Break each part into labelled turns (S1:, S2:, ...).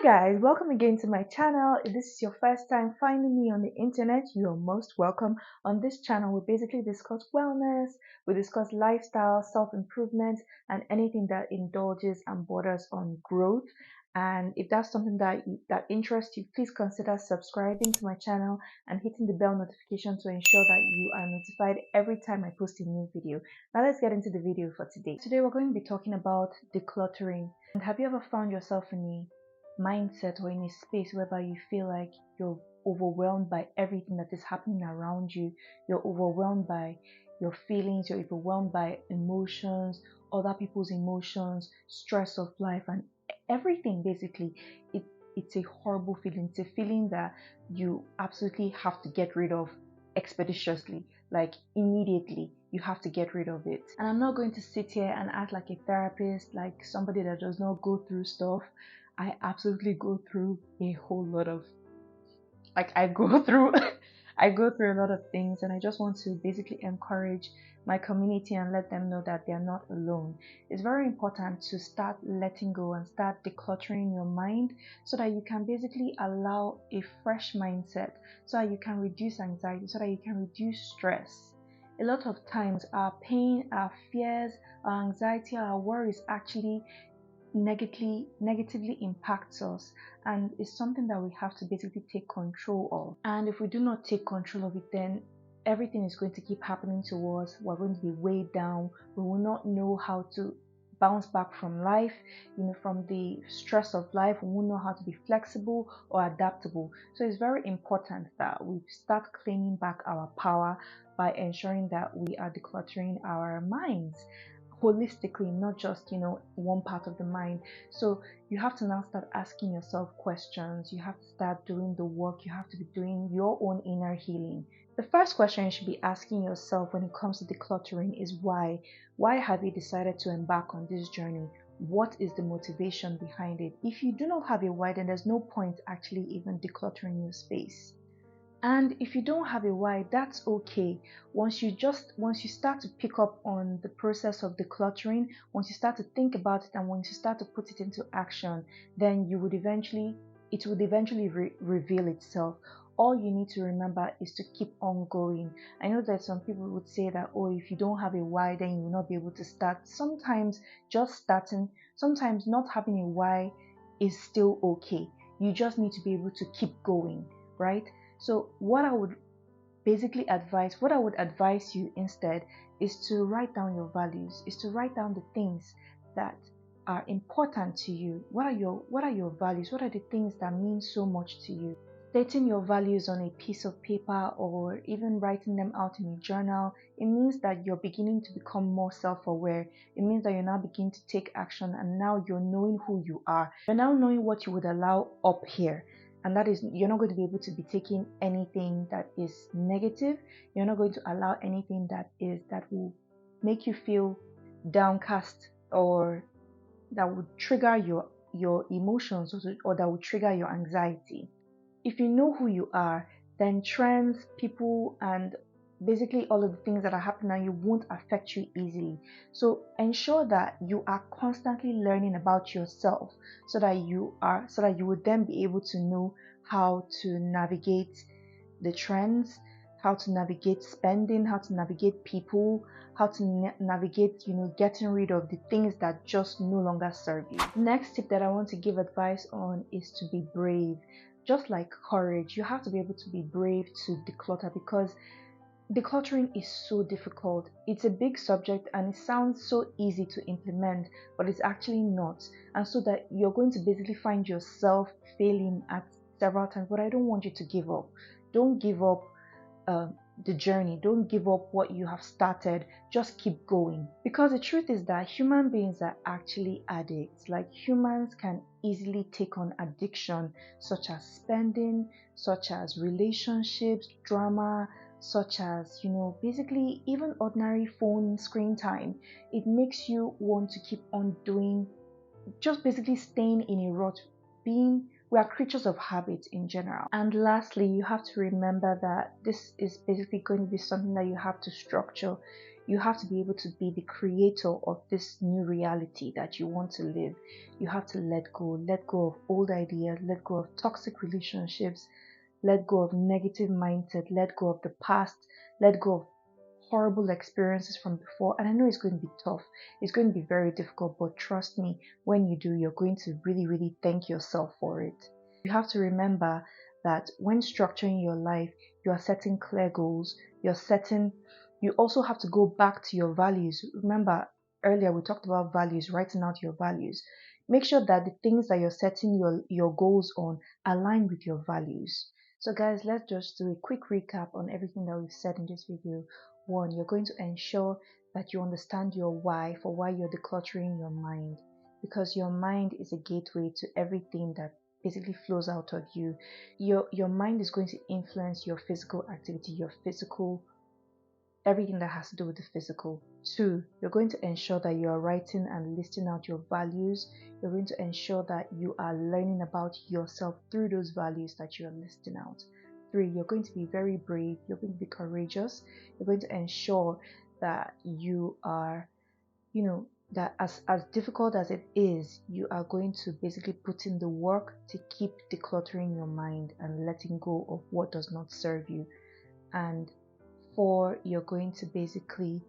S1: Hi guys, welcome again to my channel. If this is your first time finding me on the internet, you're most welcome. On this channel, we basically discuss wellness, we discuss lifestyle, self-improvement, and anything that indulges and borders on growth. And if that's something that interests you, please consider subscribing to my channel and hitting the bell notification to ensure that you are notified every time I post a new video. Now let's get into the video for today. Today we're going to be talking about decluttering. And have you ever found yourself in a mindset or in a space whereby you feel like you're overwhelmed by everything that is happening around you? You're overwhelmed by your feelings, you're overwhelmed by emotions, other people's emotions, stress of life, and everything basically. It's a horrible feeling. It's a feeling that you absolutely have to get rid of expeditiously, like immediately. You have to get rid of it. And I'm not going to sit here and act like a therapist, like somebody that does not go through stuff. I absolutely go through a whole lot of, like, I go through I go through a lot of things, and I just want to basically encourage my community and let them know that they're not alone. It's very important to start letting go and start decluttering your mind so that you can basically allow a fresh mindset, so that you can reduce anxiety, so that you can reduce stress. A lot of times our pain, our fears, our anxiety, our worries actually negatively impacts us, and it's something that we have to basically take control of. And if we do not take control of it, then everything is going to keep happening to us. We're going to be weighed down. We will not know how to bounce back from life, from the stress of life. We won't know how to be flexible or adaptable. So it's very important that we start claiming back our power by ensuring that we are decluttering our minds holistically, not just one part of the mind. So you have to now start asking yourself questions. You have to start doing the work. You have to be doing your own inner healing. The first question you should be asking yourself when it comes to decluttering is why. Why have you decided to embark on this journey? What is the motivation behind it? If you do not have a why, then there's no point actually even decluttering your space. And if you don't have a why, that's okay. Once you start to pick up on the process of decluttering, once you start to think about it, and once you start to put it into action, then it would eventually reveal itself. All you need to remember is to keep on going. I know that some people would say that, oh, if you don't have a why, then you will not be able to start. Sometimes just starting, sometimes not having a why is still okay. You just need to be able to keep going, right? So what I would advise you instead is to write down your values, is to write down the things that are important to you. What are your values? What are the things that mean so much to you? Stating your values on a piece of paper or even writing them out in a journal, it means that you're beginning to become more self-aware. It means that you're now beginning to take action, and now you're knowing who you are. You're now knowing what you would allow up here. And that is, you're not going to be able to be taking anything that is negative. You're not going to allow anything that will make you feel downcast, or that would trigger your emotions, or that would trigger your anxiety. If you know who you are, then trends, people, and basically all of the things that are happening now, you won't affect you easily. So ensure that you are constantly learning about yourself, so that you would then be able to know how to navigate the trends, how to navigate spending, how to navigate people, how to navigate getting rid of the things that just no longer serve you. Next tip that I want to give advice on is to be brave. Just like courage, you have to be able to be brave to declutter, because decluttering is so difficult. It's a big subject and it sounds so easy to implement, but it's actually not. And so that you're going to basically find yourself failing at several times. But I don't want you to give up. Don't give up the journey. Don't give up what you have started. Just keep going. Because the truth is that human beings are actually addicts. Like, humans can easily take on addiction, such as spending, such as relationships, drama, such as basically even ordinary phone screen time. It makes you want to keep on doing, just basically staying in a rut. We are creatures of habit in general. And lastly, you have to remember that this is basically going to be something that you have to structure. You have to be able to be the creator of this new reality that you want to live. You have to let go of old ideas, let go of toxic relationships, let go of negative mindset, let go of the past, let go of horrible experiences from before. And I know it's going to be tough, it's going to be very difficult, but trust me, when you do, you're going to really, really thank yourself for it. You have to remember that when structuring your life, you are setting clear goals, you also have to go back to your values. Remember, earlier we talked about values, writing out your values. Make sure that the things that you're setting your goals on align with your values. So guys, let's just do a quick recap on everything that we've said in this video. One, you're going to ensure that you understand your why for why you're decluttering your mind, because your mind is a gateway to everything that basically flows out of you. Your mind is going to influence your physical activity, your physical, everything that has to do with the physical. Two, you're going to ensure that you are writing and listing out your values. You're going to ensure that you are learning about yourself through those values that you're listing out. Three, you're going to be very brave. You're going to be courageous. You're going to ensure that you are, that as difficult as it is, you are going to basically put in the work to keep decluttering your mind and letting go of what does not serve you. And four, you're going to basically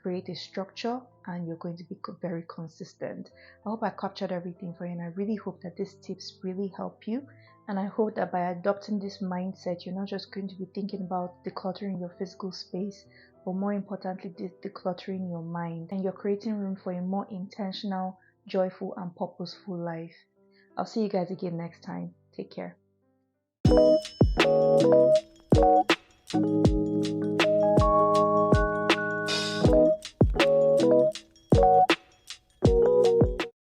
S1: create a structure and you're going to be very consistent. I hope I captured everything for you, and I really hope that these tips really help you. And I hope that by adopting this mindset, you're not just going to be thinking about decluttering your physical space, but more importantly, decluttering your mind, and you're creating room for a more intentional, joyful, and purposeful life. I'll see you guys again next time. Take care.